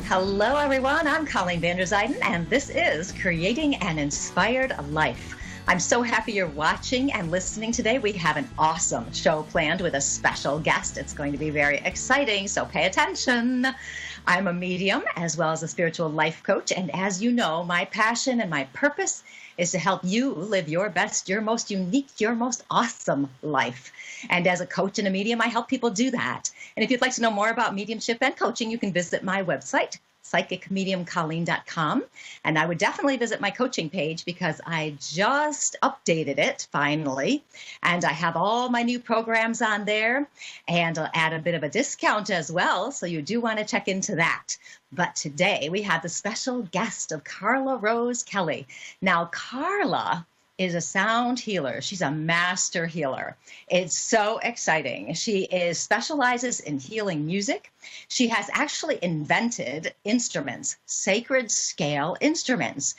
Hello, everyone. I'm Colleen Vanderzyden, and this is Creating an Inspired Life. I'm so happy you're watching and listening today. We have an awesome show planned with a special guest. It's going to be very exciting, so pay attention. I'm a medium as well as a spiritual life coach, and as you know, my passion and my purpose is to help you live your best, your most unique, your most awesome life. And as a coach and a medium, I help people do that. And if you'd like to know more about mediumship and coaching, you can visit my website, psychicmediumcolleen.com. And I would definitely visit my coaching page because I just updated it finally. And I have all my new programs on there, and I'll add a bit of a discount as well. So you do want to check into that. But today we have the special guest of Carla Rose Kelly. Now, Carla is a sound healer. She's a master healer. It's so exciting. She specializes in healing music. She has actually invented instruments, sacred scale instruments.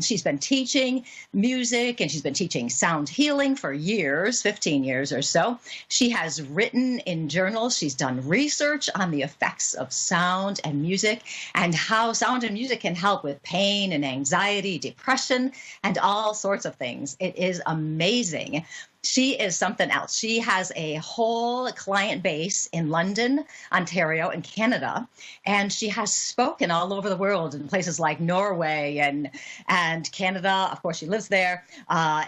She's been teaching music and she's been teaching sound healing for years, 15 years or so. She has written in journals. She's done research on the effects of sound and music and how sound and music can help with pain and anxiety, depression, and all sorts of things. It is amazing. She is something else. She has a whole client base in London, Ontario, and Canada, and she has spoken all over the world in places like Norway and Canada. Of course, she lives there,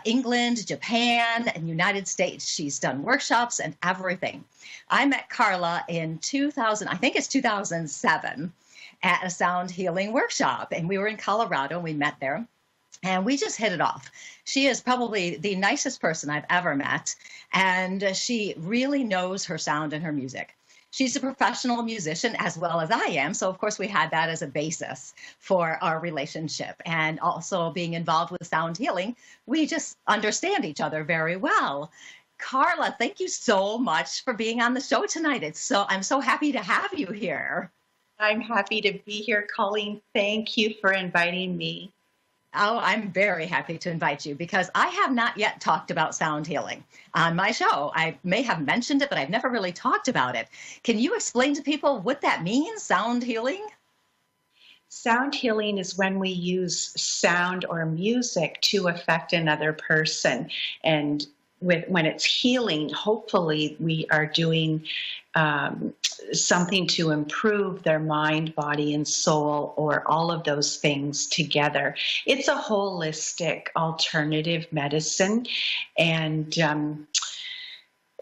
England, Japan, and United States. She's done workshops and everything. I met Carla in 2007, at a sound healing workshop, and we were in Colorado, and we met there. And we just hit it off. She is probably the nicest person I've ever met, and she really knows her sound and her music. She's a professional musician as well as I am, so of course we had that as a basis for our relationship. And also being involved with sound healing, we just understand each other very well. Carla, thank you so much for being on the show tonight. I'm so happy to have you here. I'm happy to be here, Colleen. Thank you for inviting me. Oh, I'm very happy to invite you because I have not yet talked about sound healing on my show. I may have mentioned it, but I've never really talked about it. Can you explain to people what that means, sound healing? Sound healing is when we use sound or music to affect another person. And when it's healing, hopefully we are doing something to improve their mind, body, and soul, or all of those things together. It's a holistic alternative medicine. And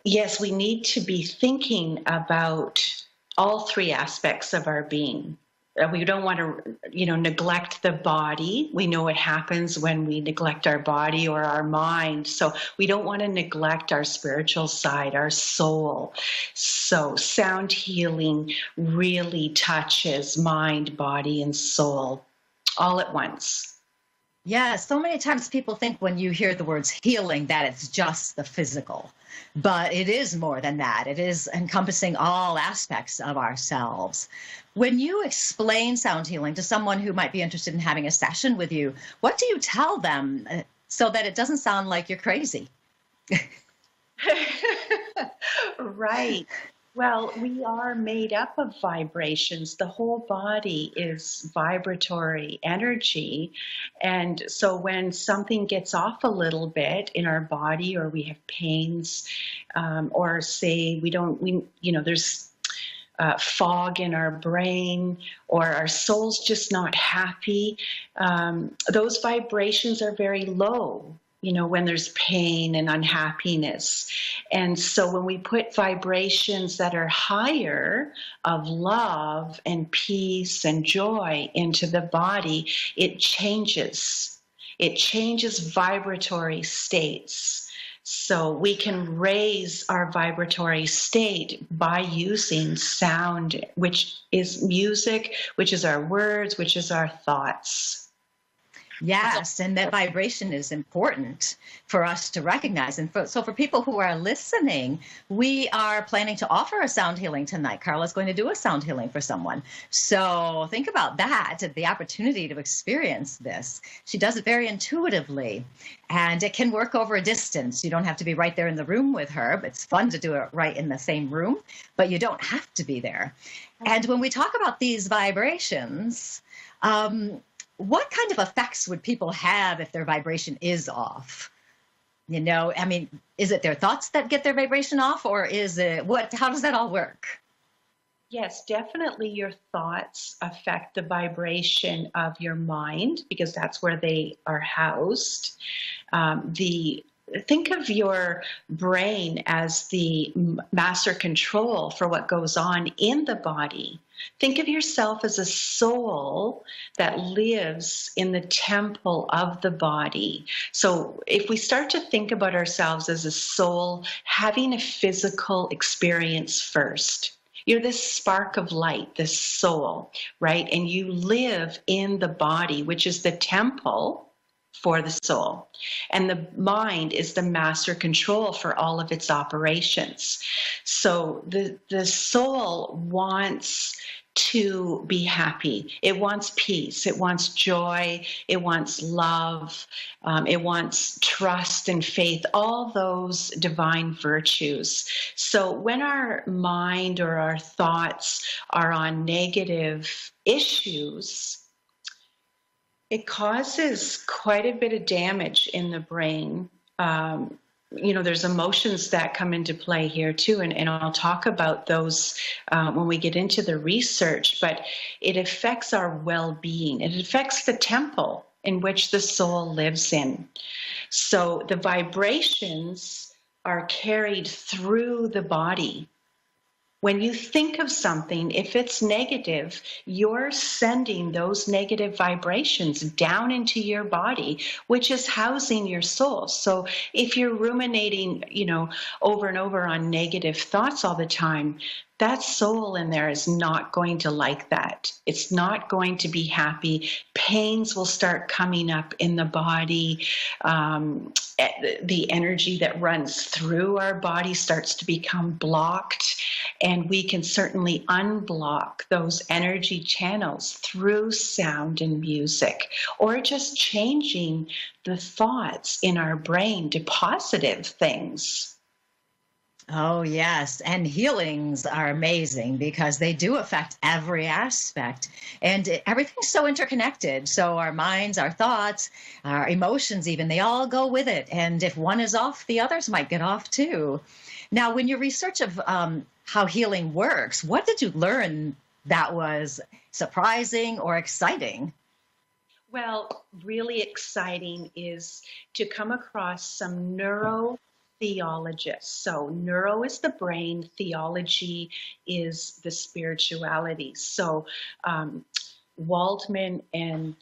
yes, we need to be thinking about all three aspects of our being. We don't want to, neglect the body. We know what happens when we neglect our body or our mind. So we don't want to neglect our spiritual side, our soul. So sound healing really touches mind, body, and soul all at once. Yeah, so many times people think when you hear the words healing that it's just the physical, but it is more than that. It is encompassing all aspects of ourselves. When you explain sound healing to someone who might be interested in having a session with you, what do you tell them so that it doesn't sound like you're crazy? Right. Well, we are made up of vibrations. The whole body is vibratory energy. And so when something gets off a little bit in our body, or we have pains, or say there's fog in our brain, or our soul's just not happy, those vibrations are very low. When there's pain and unhappiness. And so when we put vibrations that are higher of love and peace and joy into the body, it changes. It changes vibratory states. So we can raise our vibratory state by using sound, which is music, which is our words, which is our thoughts. Yes, and that vibration is important for us to recognize. And so for people who are listening, we are planning to offer a sound healing tonight. Carla's going to do a sound healing for someone. So think about that, the opportunity to experience this. She does it very intuitively, and it can work over a distance. You don't have to be right there in the room with her. It's fun to do it right in the same room, but you don't have to be there. And when we talk about these vibrations, what kind of effects would people have if their vibration is off? You know, I mean, is it their thoughts that get their vibration off, or is it how does that all work? Yes, definitely your thoughts affect the vibration of your mind because that's where they are housed. Think of your brain as the master control for what goes on in the body. Think of yourself as a soul that lives in the temple of the body. So if we start to think about ourselves as a soul having a physical experience first, you're this spark of light, this soul, right? And you live in the body, which is the temple for the soul. And the mind is the master control for all of its operations. So the soul wants to be happy. It wants peace. It wants joy. It wants love. It wants trust and faith, all those divine virtues. So when our mind or our thoughts are on negative issues, it causes quite a bit of damage in the brain. There's emotions that come into play here too, and I'll talk about those when we get into the research, but it affects our well-being. It affects the temple in which the soul lives in. So the vibrations are carried through the body. When you think of something, if it's negative, you're sending those negative vibrations down into your body, which is housing your soul. So if you're ruminating, over and over on negative thoughts all the time, that soul in there is not going to like that. It's not going to be happy. Pains will start coming up in the body. The energy that runs through our body starts to become blocked. And we can certainly unblock those energy channels through sound and music, or just changing the thoughts in our brain to positive things. Oh, yes. And healings are amazing because they do affect every aspect. And everything's so interconnected. So our minds, our thoughts, our emotions, even, they all go with it. And if one is off, the others might get off too. Now, when your research of how healing works, what did you learn that was surprising or exciting? Well, really exciting is to come across some neurotheologists. So neuro is the brain, theology is the spirituality. So Waldman and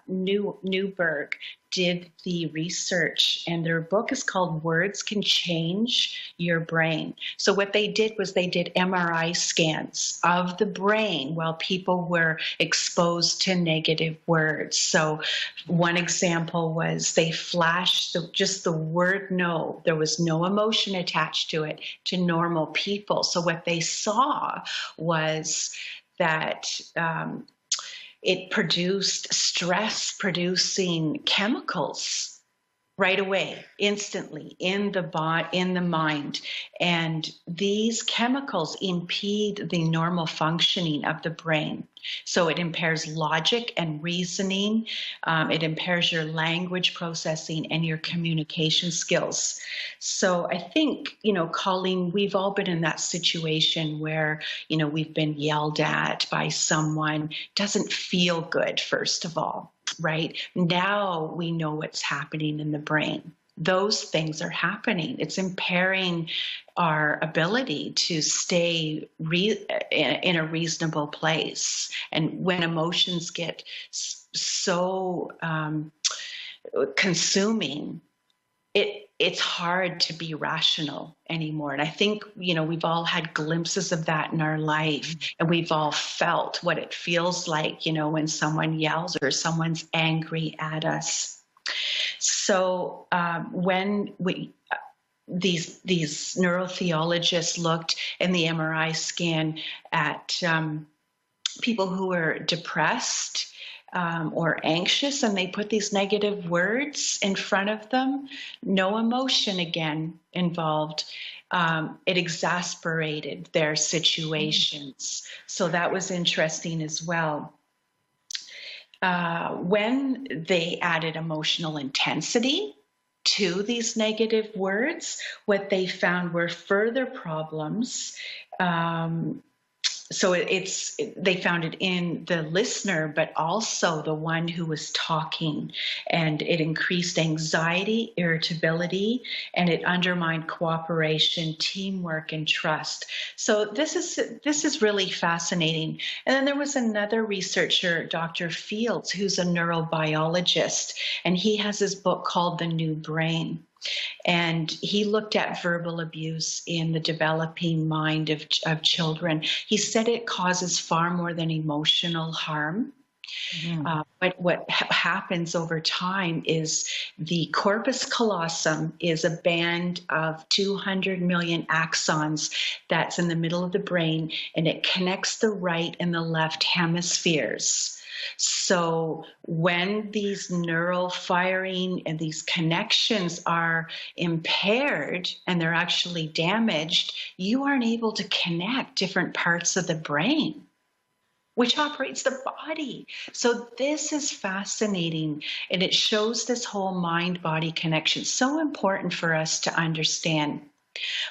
Newberg did the research, and their book is called Words Can Change Your Brain. So what they did was they did MRI scans of the brain while people were exposed to negative words. So one example was they flashed just the word no. There was no emotion attached to it to normal people. So what they saw was that it produced stress-producing chemicals right away, instantly, in the body, in the mind. And these chemicals impede the normal functioning of the brain. So it impairs logic and reasoning. It impairs your language processing and your communication skills. So I think, Colleen, we've all been in that situation where, we've been yelled at by someone. Doesn't feel good, first of all. Right? Now we know what's happening in the brain. Those things are happening. It's impairing our ability to stay in a reasonable place. And when emotions get so consuming, it's hard to be rational anymore. And I think, we've all had glimpses of that in our life, and we've all felt what it feels like, when someone yells or someone's angry at us. So when these neurotheologists looked in the MRI scan at people who were depressed or anxious, and they put these negative words in front of them, no emotion again involved. It exasperated their situations. So that was interesting as well. When they added emotional intensity to these negative words, what they found were further problems. So they found it in the listener, but also the one who was talking, and it increased anxiety, irritability, and it undermined cooperation, teamwork, and trust. So this is really fascinating. And then there was another researcher, Dr. Fields, who's a neurobiologist, and he has his book called The New Brain. And he looked at verbal abuse in the developing mind of children. He said it causes far more than emotional harm. Mm-hmm. But what happens over time is the corpus callosum is a band of 200 million axons that's in the middle of the brain, and it connects the right and the left hemispheres. So when these neural firing and these connections are impaired and they're actually damaged, you aren't able to connect different parts of the brain, which operates the body. So this is fascinating, and it shows this whole mind-body connection. So important for us to understand.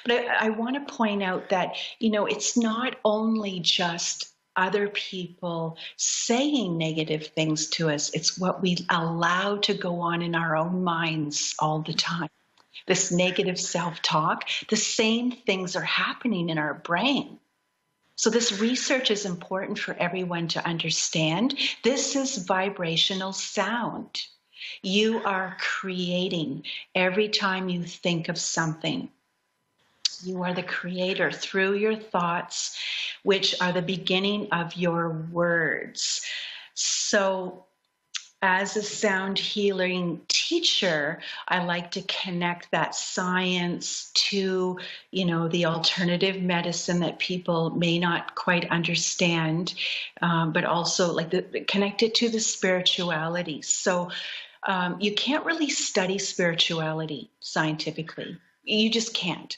But I want to point out that, it's not only just other people saying negative things to us. It's what we allow to go on in our own minds all the time. This negative self-talk, the same things are happening in our brain. So this research is important for everyone to understand. This is vibrational sound. You are creating every time you think of something. You are the creator through your thoughts, which are the beginning of your words. So as a sound healing teacher, I like to connect that science to, the alternative medicine that people may not quite understand, but also connect it to the spirituality. So you can't really study spirituality scientifically. You just can't.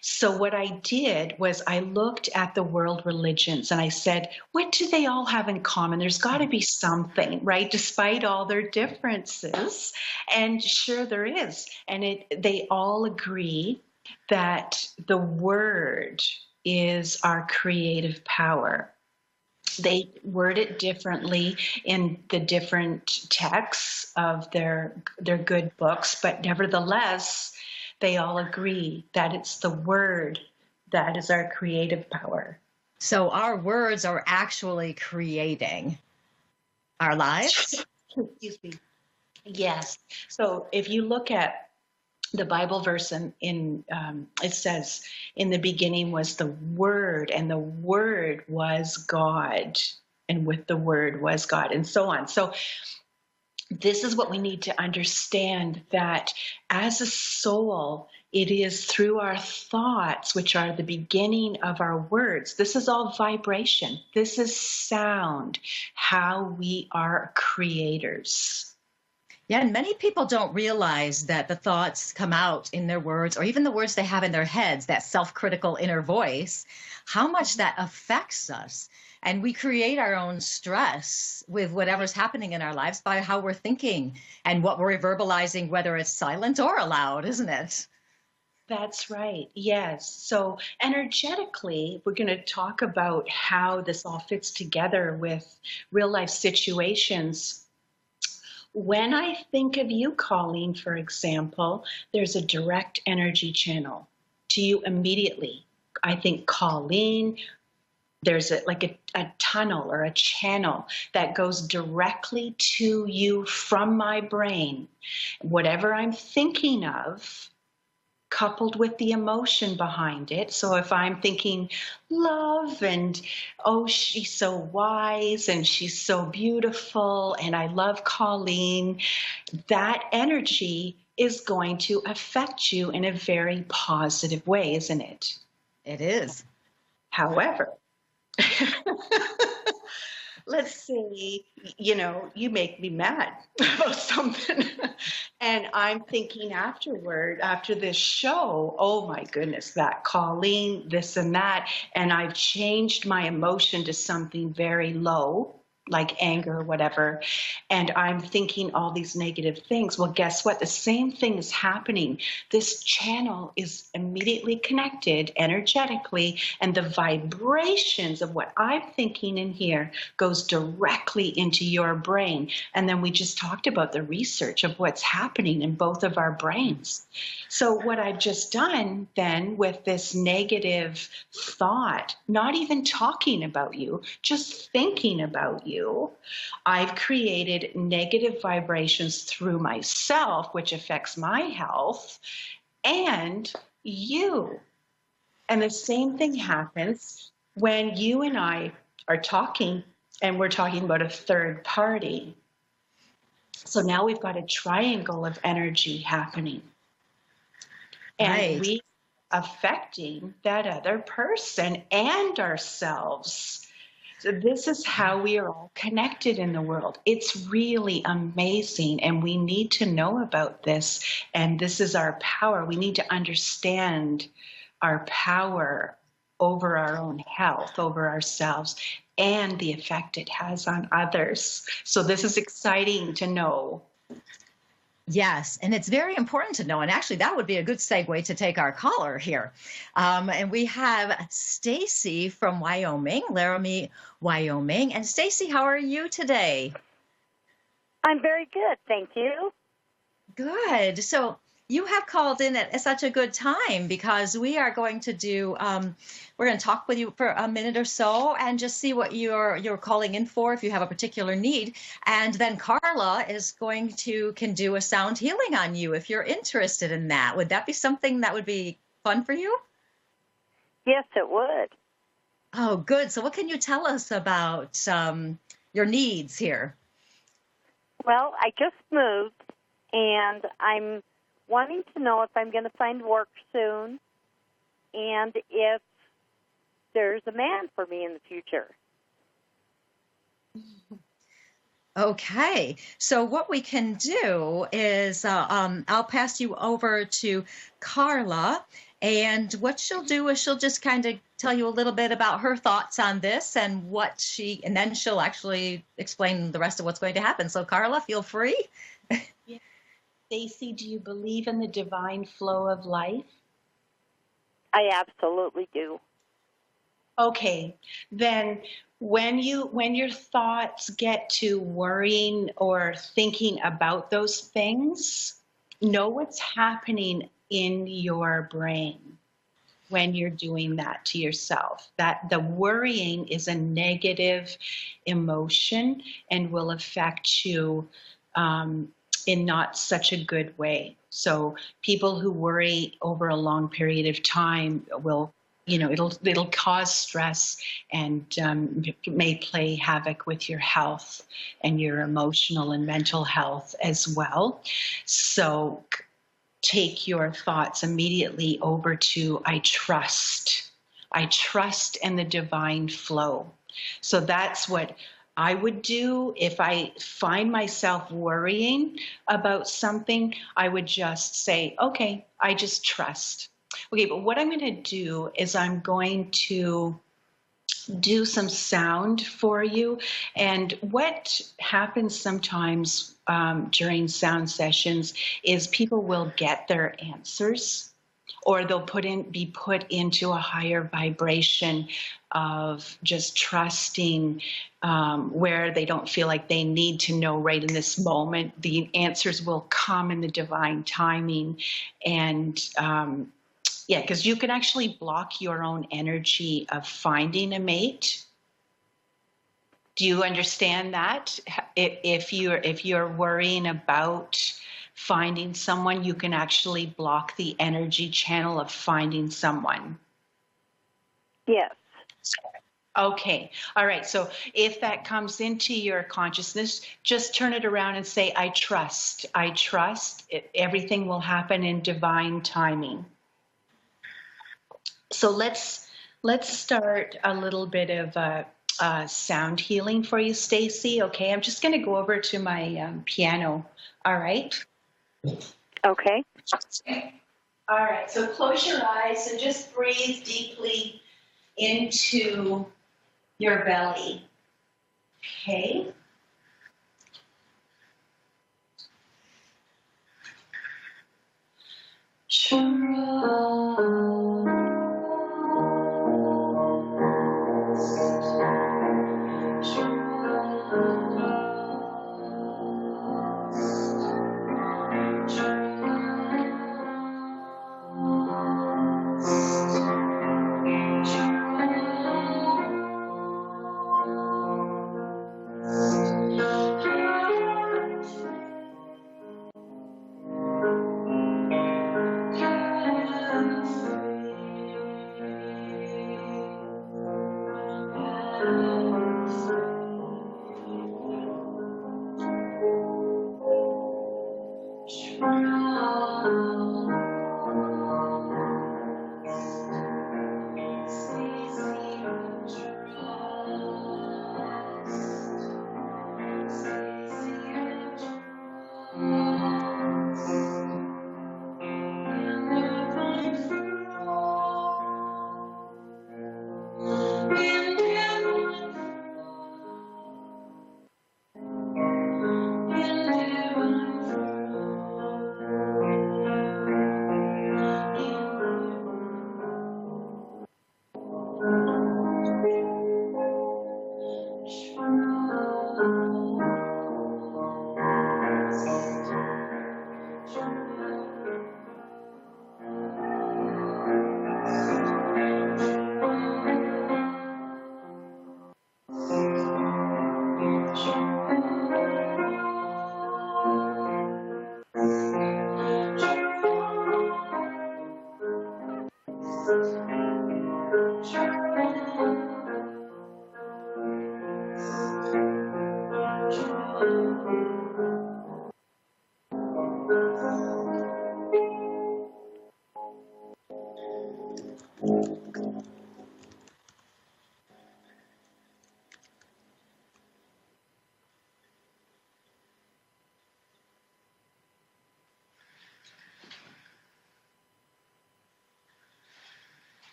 So what I did was I looked at the world religions and I said, what do they all have in common? There's got to be something, right? Despite all their differences. And sure there is. And they all agree that the word is our creative power. They word it differently in the different texts of their good books, but nevertheless, they all agree that it's the word that is our creative power. So our words are actually creating our lives? Excuse me. Yes. So if you look at the Bible verse in it says, in the beginning was the Word, and the Word was God, and with the Word was God, and so on. So this is what we need to understand, that as a soul, it is through our thoughts, which are the beginning of our words. This is all vibration. This is sound, how we are creators. Yeah, and many people don't realize that the thoughts come out in their words, or even the words they have in their heads, that self-critical inner voice, how much that affects us. And we create our own stress with whatever's happening in our lives by how we're thinking and what we're verbalizing, whether it's silent or aloud, isn't it? That's right. Yes. So energetically, we're going to talk about how this all fits together with real life situations. When I think of you, Colleen, for example, there's a direct energy channel to you immediately. I think Colleen, there's a tunnel or a channel that goes directly to you from my brain. Whatever I'm thinking of, coupled with the emotion behind it. So if I'm thinking love and, oh, she's so wise and she's so beautiful and I love Colleen, that energy is going to affect you in a very positive way, isn't it? It is. However, let's say, you make me mad about something. And I'm thinking afterward, after this show, oh my goodness, that Colleen, this and that. And I've changed my emotion to something very low, like anger or whatever. And I'm thinking all these negative things. Well, guess what? The same thing is happening. This channel is immediately connected energetically, and the vibrations of what I'm thinking in here goes directly into your brain. And then we just talked about the research of what's happening in both of our brains. So what I've just done then with this negative thought, not even talking about you, just thinking about you, I've created negative vibrations through myself, which affects my health, and you. And the same thing happens when you and I are talking, and we're talking about a third party. So now we've got a triangle of energy happening. And we affecting that other person and ourselves. So this is how we are all connected in the world. It's really amazing, and we need to know about this. And this is our power. We need to understand our power over our own health, over ourselves, and the effect it has on others. So this is exciting to know. Yes, and it's very important to know. And actually, that would be a good segue to take our caller here. And we have Stacy from Wyoming, Laramie, Wyoming. And Stacy, how are you today? I'm very good, thank you. Good. So you have called in at such a good time, because we are going to do, we're going to talk with you for a minute or so and just see what you're calling in for, if you have a particular need. And then Carla can do a sound healing on you if you're interested in that. Would that be something that would be fun for you? Yes, it would. Oh, good. So what can you tell us about your needs here? Well, I just moved, and I'm wanting to know if I'm going to find work soon and if there's a man for me in the future. Okay, so what we can do is I'll pass you over to Carla, and what she'll do is she'll just kind of tell you a little bit about her thoughts on this and and then she'll actually explain the rest of what's going to happen. So Carla, feel free. Yeah. Stacy, do you believe in the divine flow of life? I absolutely do. Okay, then when your thoughts get to worrying or thinking about those things, know what's happening in your brain when you're doing that to yourself. That the worrying is a negative emotion and will affect you in not such a good way. So people who worry over a long period of time will, it'll cause stress and may play havoc with your health and your emotional and mental health as well. So take your thoughts immediately over to I trust in the divine flow. So that's what I would do if I find myself worrying about something. I would just say, okay, I just trust. Okay, but what I'm going to do is I'm going to do some sound for you. And what happens sometimes during sound sessions is people will get their answers, or they'll be put into a higher vibration of just trusting, where they don't feel like they need to know right in this moment. The answers will come in the divine timing, and Yeah, because you can actually block your own energy of finding a mate. Do you understand that? If you're worrying about finding someone, you can actually block the energy channel of finding someone. Yes. Okay. All right. So if that comes into your consciousness, just turn it around and say, I trust. I trust. Everything will happen in divine timing. So let's start a little bit of sound healing for you, Stacy. Okay. I'm just going to go over to my piano. All right. Okay. All right. So close your eyes and just breathe deeply into your belly. Okay.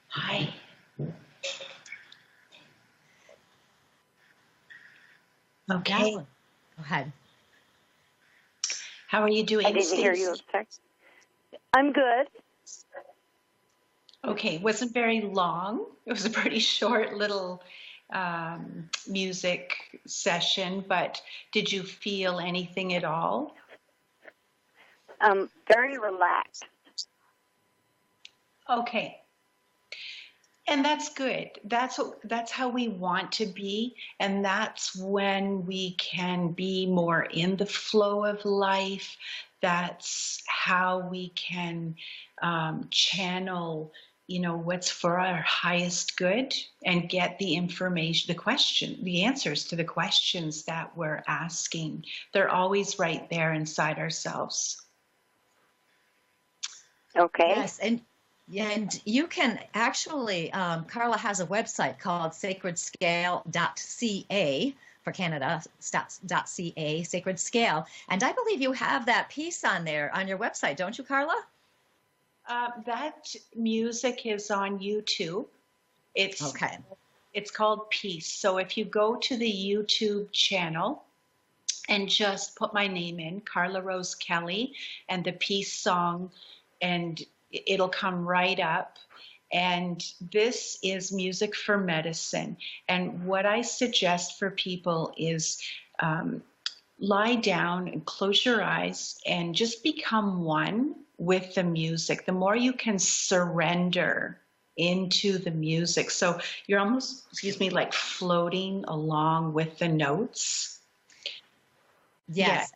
Hi. Okay. Go ahead. How are you doing, I didn't hear you. Stacy? Sorry. I'm good. Okay, it wasn't very long. It was a pretty short little music session, but did you feel anything at all? Very relaxed. Okay. And that's good. That's how we want to be, and that's when we can be more in the flow of life. That's how we can channel, what's for our highest good and get the information, the answers to the questions that we're asking. They're always right there inside ourselves. Okay. Yes, and you can actually, Carla has a website called sacredscale.ca for Canada, .ca, Sacred Scale. And I believe you have that piece on there on your website, don't you, Carla? That music is on YouTube. Okay. It's called Peace. So if you go to the YouTube channel and just put my name in, Carla Rose Kelly, and the Peace song, and it'll come right up. And this is music for medicine. And what I suggest for people is lie down and close your eyes and just become one with the music. The more you can surrender into the music. So you're almost, excuse me, like floating along with the notes. Yes,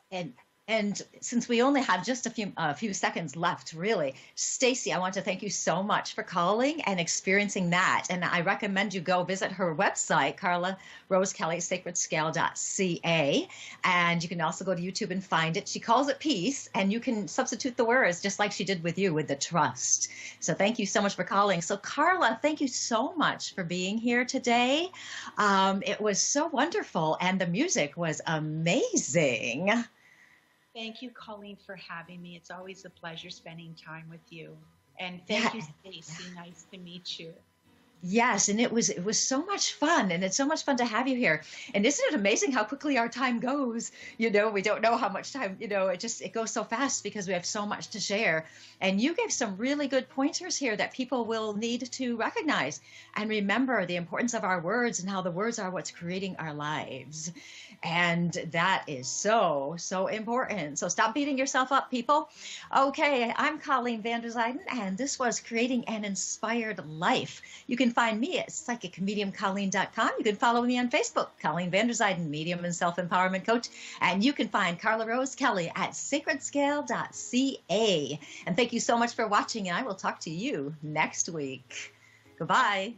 and since we only have just a few seconds left, really, Stacy, I want to thank you so much for calling and experiencing that. And I recommend you go visit her website, Carla Rose Kelly, sacredscale.ca. And you can also go to YouTube and find it. She calls it peace, and you can substitute the words just like she did with you with the trust. So thank you so much for calling. So Carla, thank you so much for being here today. It was so wonderful, and the music was amazing. Thank you, Colleen, for having me. It's always a pleasure spending time with you. And thank you, Stacy. Nice to meet you. Yes, and it was so much fun, and it's so much fun to have you here. And isn't it amazing how quickly our time goes? You know, we don't know how much time, it goes so fast because we have so much to share. And you gave some really good pointers here that people will need to recognize and remember the importance of our words and how the words are what's creating our lives. And that is so, so important. So stop beating yourself up, people. Okay, I'm Colleen Vanderzyden, and this was Creating an Inspired Life. You can find me at psychicmediumcolleen.com. You can follow me on Facebook, Colleen Vanderzyden, medium and self-empowerment coach. And you can find Carla Rose Kelly at sacredscale.ca. And thank you so much for watching, and I will talk to you next week. Goodbye.